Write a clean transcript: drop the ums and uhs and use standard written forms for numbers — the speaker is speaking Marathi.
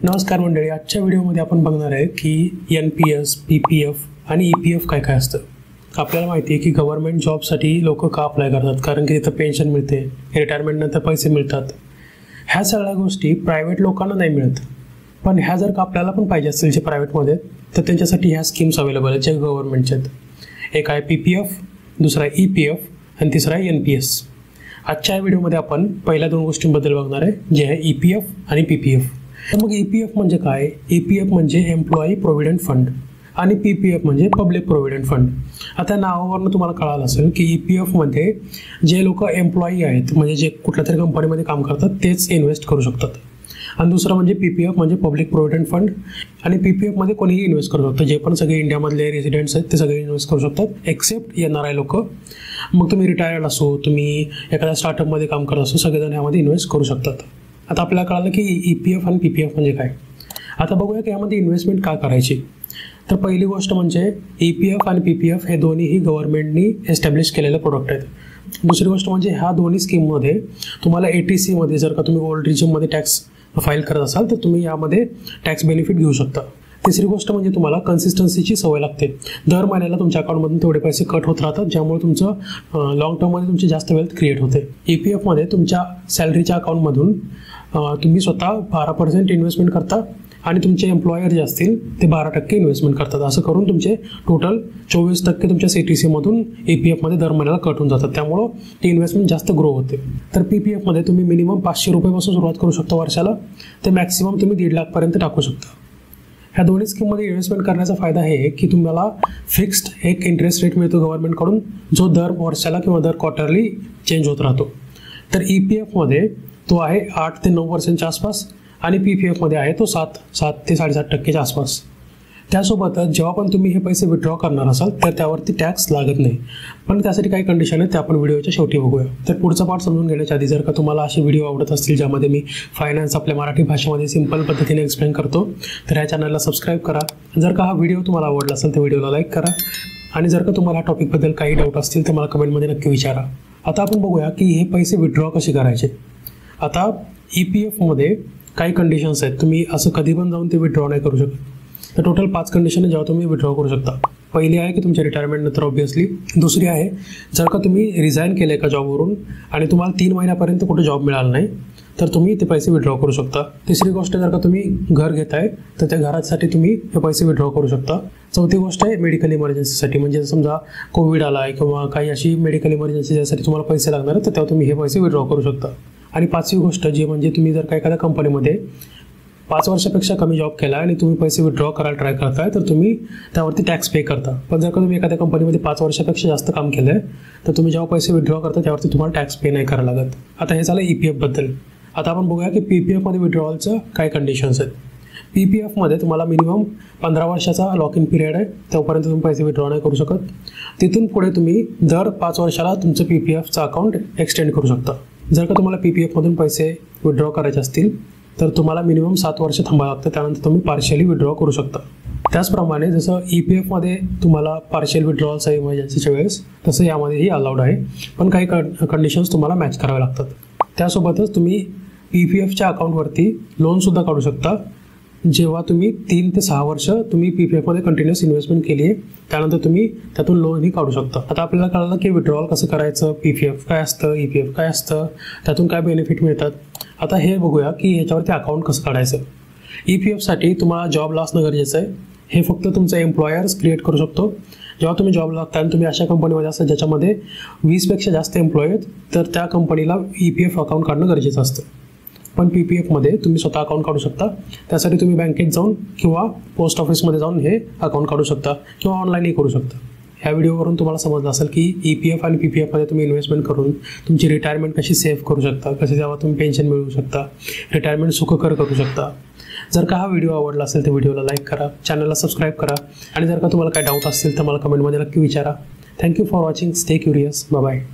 नमस्कार मंडळी, आजच्या व्हिडिओमध्ये आपण बघणार आहे की NPS, PPF आणि EPF काय काय असतं। आपल्याला माहिती आहे की गव्हर्नमेंट जॉबसाठी लोक का अप्लाय करतात, कारण की तिथं पेन्शन मिळते, रिटायरमेंट नंतर पैसे मिळतात। ह्या सगळ्या गोष्टी प्रायव्हेट लोकांना नाही मिळत, पण ह्या जर का आपल्याला पण पाहिजे असतील जे प्रायव्हेटमध्ये, तर त्यांच्यासाठी ह्या स्कीम्स अवेलेबल आहेत जे गव्हर्नमेंटच्या आहेत। एक आहे PPF, दुसरा आहे EPF आणि तिसरा आहे NPS। आजच्या व्हिडिओमध्ये आपण पहिल्या दोन गोष्टींबद्दल बघणार आहे, जे आहे EPF आणि PPF। तर मग EPF म्हणजे काय? EPF म्हणजे एम्प्लॉई प्रोव्हिडंट फंड आणि PPF म्हणजे पब्लिक प्रोव्हिडंट फंड। आता नावावरून तुम्हाला कळालं असेल की EPF मध्ये जे लोक एम्प्लॉई आहेत, म्हणजे जे कुठल्या तरी कंपनीमध्ये काम करतात, तेच इन्व्हेस्ट करू शकतात। आणि दुसरं म्हणजे PPF म्हणजे पब्लिक प्रोव्हिडंट फंड, आणि PPF मध्ये कोणीही इन्व्हेस्ट करू शकतं। जे पण सगळे इंडियामधले रेसिडेंट्स आहेत ते सगळे इन्व्हेस्ट करू शकतात, एक्सेप्ट NRI लोक। मग तुम्ही रिटायर्ड असो, तुम्ही एखाद्या स्टार्टअपमध्ये काम करत असो, सगळेजण यामध्ये इन्व्हेस्ट करू शकतात। आता आपल्याला कळालं की EPF आणि PPF म्हणजे काय। आता बघूया की यामध्ये इन्व्हेस्टमेंट का करायची। तर पहिली गोष्ट म्हणजे EPF आणि PPF हे दोन्हीही गव्हर्नमेंटनी एस्टॅब्लिश केलेले प्रोडक्ट आहेत। दुसरी गोष्ट म्हणजे ह्या दोन्ही स्कीममध्ये तुम्हाला ATC मध्ये जर का तुम्ही ओल्ड रिजिममध्ये टॅक्स फाईल करत असाल तर तुम्ही यामध्ये टॅक्स बेनिफिट घेऊ शकता। तिसरी गोष्ट म्हणजे तुम्हाला कन्सिस्टन्सीची सवय लागते। दर महिन्याला तुमच्या अकाउंटमधून तेवढे पैसे कट होत राहतात, ज्यामुळे तुमचं लॉंग टर्ममध्ये तुमची जास्त वेल्थ क्रिएट होते। EPF मध्ये तुमच्या सॅलरीच्या अकाउंटमधून तुम्ही स्वतः 12% इन्व्हेस्टमेंट करता आणि तुमचे एम्प्लॉयर जे असतील ते 12% इन्व्हेस्टमेंट करतात। असं करून तुमचे टोटल 24% तुमच्या CTC मधून EPF मध्ये दर महिन्याला कट होऊन जातात, त्यामुळं ती इन्व्हेस्टमेंट जास्त ग्रो होते। तर PPF मध्ये तुम्ही मिनिमम 500 रुपयापासून सुरुवात करू शकता वर्षाला, ते मॅक्सिमम तुम्ही 1.5 लाखपर्यंत टाकू शकता। ह्या दोन्ही स्कीममध्ये इन्व्हेस्टमेंट करण्याचा फायदा आहे की तुम्हाला फिक्स्ड एक इंटरेस्ट रेट मिळतो गव्हर्नमेंटकडून, जो दर वर्षाला किंवा दर क्वार्टरली चेंज होत राहतो। तर EPF मध्ये तो आहे 8 ते 9% आसपास आणि PPF मध्ये आहे तो 7 ते 7.5% आसपास। त्यासोबतच जेव्हा पण तुम्ही हे पैसे विथड्रॉ करणार असाल तर त्यावरती टॅक्स लागत नाही, पण त्यासाठी काही कंडिशन आहेत, ते आपण व्हिडिओच्या शेवटी बघूया। तर पुढचा पार्ट समजून घेण्याच्या आधी जर का तुम्हाला असे व्हिडिओ आवडत असतील ज्यामध्ये मी फायनान्स आपल्या मराठी भाषेमध्ये सिंपल पद्धतीने एक्सप्लेन करतो, तर या चॅनलला सबस्क्राईब करा। जर का हा व्हिडिओ तुम्हाला आवडला असेल तर व्हिडिओला लाईक करा, आणि जर का तुम्हाला हा टॉपिकबद्दल काही डाऊट असतील तर मला कमेंटमध्ये नक्की विचारा। आता आपण बघूया की हे पैसे विथड्रॉ कसे करायचे। आता EPF मध्ये काही कंडिशन्स आहेत, तुम्ही असं कधी पण जाऊन ते विथड्रॉ नाही करू शकत। तर टोटल 5 कंडिशन जेव्हा तुम्ही विथड्रॉ करू शकता। पहिली आहे की तुमच्या रिटायरमेंट नंतर ऑब्व्हियसली। दुसरी आहे जर का तुम्ही रिझाईन केलं एका जॉबवरून आणि तुम्हाला 3 महिन्यापर्यंत कुठे जॉब मिळाला नाही तर तुम्ही ते पैसे विथड्रॉ करू शकता। तिसरी गोष्ट, जर का तुम्ही घर घेताय तर त्या घरासाठी तुम्ही हे पैसे विथड्रॉ करू शकता। चौथी गोष्ट आहे मेडिकल इमर्जन्सीसाठी, म्हणजे समजा कोविड आला आहे किंवा काही अशी मेडिकल इमर्जन्सी ज्यासाठी तुम्हाला पैसे लागणार आहेत, तर तेव्हा तुम्ही हे पैसे विथड्रॉ करू शकता। आणि पाचवी गोष्ट जी म्हणजे तुम्ही जर का एखाद्या कंपनीमध्ये 5 वर्षापेक्षा कमी जॉब केला आणि तुम्ही पैसे विथड्रॉ करायला ट्राय करताय तर तुम्ही त्यावरती टॅक्स पे करता। पण जर का तुम्ही एखाद्या कंपनीमध्ये 5 वर्षापेक्षा जास्त काम केलं आहे तर तुम्ही जेव्हा पैसे विथड्रॉ करता त्यावरती तुम्हाला टॅक्स पे नाही करायला लागत। आता हे झालं EPF बद्दल। आता आपण बघूया की PPF मध्ये विथड्रॉलचं काय कंडिशन्स आहेत। PPF मध्ये तुम्हाला मिनिमम 15 वर्षाचा लॉक इन पिरियड आहे, तोपर्यंत तुम्ही पैसे विथड्रॉ नाही करू शकत। तिथून पुढे तुम्ही दर 5 वर्षाला तुमचं PPFचं अकाउंट एक्सटेंड करू शकता। जर का तुम्हाला PPF मधून पैसे विथड्रॉ करायचे असतील तर तुम्हाला मिनिमम 7 वर्ष थांबावं लागतं, त्यानंतर तुम्ही पार्शियली विथड्रॉ करू शकता। त्याचप्रमाणे जसं EPF मध्ये तुम्हाला पार्शियल विथड्रॉल्स आहे इमर्जन्सीच्या वेळेस, तसं यामध्येही अलाउड आहे, पण काही कंडिशन्स तुम्हाला मॅच करावे लागतात। त्यासोबतच तुम्ही PPFच्या अकाउंटवरती लोनसुद्धा काढू शकता, जेव्हा तुम्ही 3 ते 6 वर्ष तुम्ही PPF मध्ये कंटिन्युअस इन्व्हेस्टमेंट केली आहे, त्यानंतर तुम्ही त्यातून लोनही काढू शकता। आता आपल्याला कळलं की विथड्रॉल कसं करायचं, PPF काय असतं, EPF काय असतं, त्यातून काय बेनिफिट मिळतात। आता हे बघूया की ह्याच्यावरती अकाउंट कसं काढायचं। EPF साठी तुम्हाला जॉब असणं गरजेचं आहे, हे फक्त तुमचा एम्प्लॉयर्स क्रिएट करू शकतो। जेव्हा तुम्ही जॉब लागता आणि तुम्ही अशा कंपनीमध्ये असता ज्याच्यामध्ये 20पेक्षा जास्त एम्प्लॉय आहेत, तर त्या कंपनीला EPF अकाउंट काढणं गरजेचं असतं। पण PPF मध्ये तुम्ही स्वतः अकाउंट काढू शकता, त्यासाठी तुम्ही बँकेत जाऊन किंवा पोस्ट ऑफिसमध्ये जाऊन हे अकाउंट काढू शकता किंवा ऑनलाईनही करू शकता। ह्या व्हिडिओवरून तुम्हाला समजलं असेल की EPF आणि PPF मध्ये तुम्ही इन्व्हेस्टमेंट करून तुमची रिटायरमेंट कशी सेव्ह करू शकता, कशी तेव्हा तुम्ही पेन्शन मिळवू शकता, रिटायरमेंट सुखकर करू शकता। जर का हा व्हिडिओ आवडला असेल तर व्हिडिओला लाईक करा, चॅनलला सबस्क्राईब करा, आणि जर का तुम्हाला काही डाऊट असतील तर मला कमेंटमध्ये नक्की विचारा। Thank you for watching, stay curious, bye bye.